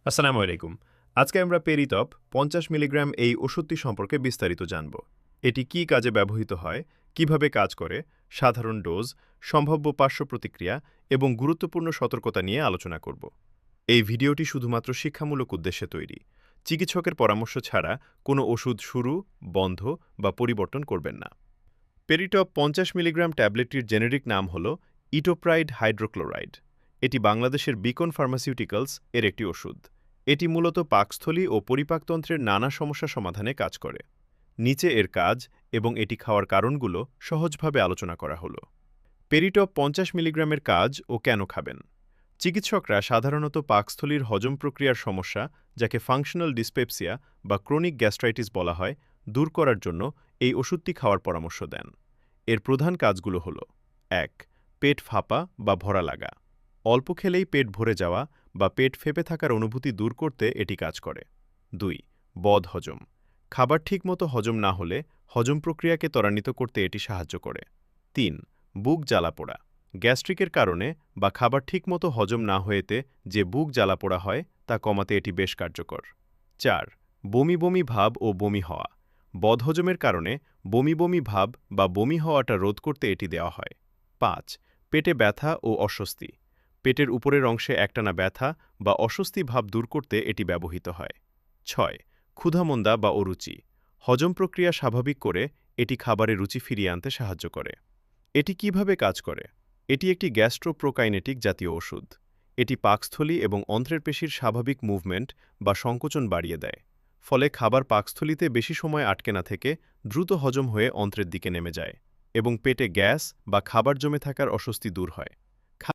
আসসালামু আলাইকুম। আজকে আমরা পেরিটপ ৫০ মিলিগ্রাম এই ওষুধটি সম্পর্কে বিস্তারিত জানব। এটি কী কাজে ব্যবহৃত হয়, কিভাবে কাজ করে, সাধারণ ডোজ, সম্ভাব্য পার্শ্ব প্রতিক্রিয়া এবং গুরুত্বপূর্ণ সতর্কতা নিয়ে আলোচনা করব। এই ভিডিওটি শুধুমাত্র শিক্ষামূলক উদ্দেশ্যে তৈরি। চিকিৎসকের পরামর্শ ছাড়া কোনো ওষুধ শুরু, বন্ধ বা পরিবর্তন করবেন না। পেরিটপ ৫০ মিলিগ্রাম ট্যাবলেটটির জেনেরিক নাম হল ইটোপ্রাইড হাইড্রোক্লোরাইড। এটি বাংলাদেশের বিকন ফার্মাসিউটিক্যালস এর একটি ওষুধ। এটি মূলত পাকস্থলী ও পরিপাকতন্ত্রের নানা সমস্যা সমাধানে কাজ করে। নিচে এর কাজ এবং এটি খাওয়ার কারণগুলো সহজভাবে আলোচনা করা হলো। পেরিটপ ৫০ মিলিগ্রামের কাজ ও কেন খাবেন। চিকিৎসকরা সাধারণত পাকস্থলীর হজম প্রক্রিয়ার সমস্যা, যাকে ফাংশনাল ডিসপেপসিয়া বা ক্রনিক গ্যাস্ট্রাইটিস বলা হয়, দূর করার জন্য এই ওষুধটি খাওয়ার পরামর্শ দেন। এর প্রধান কাজগুলো হল: ১. পেট ফাঁপা বা ভরা লাগা। অল্প খেলেই পেট ভরে যাওয়া বা পেট ফেঁপে থাকার অনুভূতি দূর করতে এটি কাজ করে। ২. বদহজম। খাবার ঠিকমতো হজম না হলে হজম প্রক্রিয়াকে ত্বরান্বিত করতে এটি সাহায্য করে। ৩. বুক জ্বালাপোড়া। গ্যাস্ট্রিকের কারণে বা খাবার ঠিকমতো হজম না হয়েতে যে বুক জ্বালাপোড়া হয় তা কমাতে এটি বেশ কার্যকর। ৪. বমি বমি ভাব ও বমি হওয়া। বদহজমের কারণে বমি বমি ভাব বা বমি হওয়াটা রোধ করতে এটি দেওয়া হয়। ৫. পেটে ব্যথা ও অস্বস্তি। পেটের উপরের অংশে একটানা ব্যথা বা অস্বস্তি ভাব দূর করতে এটি ব্যবহৃত হয়। ৬. ক্ষুধামন্দা বা অরুচি। হজম প্রক্রিয়া স্বাভাবিক করে এটি খাবারে রুচি ফিরিয়ে আনতে সাহায্য করে। এটি কিভাবে কাজ করে? এটি একটি গ্যাস্ট্রোপ্রোকাইনেটিক জাতীয় ওষুধ। এটি পাকস্থলী এবং অন্ত্রের পেশির স্বাভাবিক মুভমেন্ট বা সংকোচন বাড়িয়ে দেয়। ফলে খাবার পাকস্থলীতে বেশি সময় আটকে না থেকে দ্রুত হজম হয়ে অন্ত্রের দিকে নেমে যায় এবং পেটে গ্যাস বা খাবার জমে থাকার অস্বস্তি দূর হয়।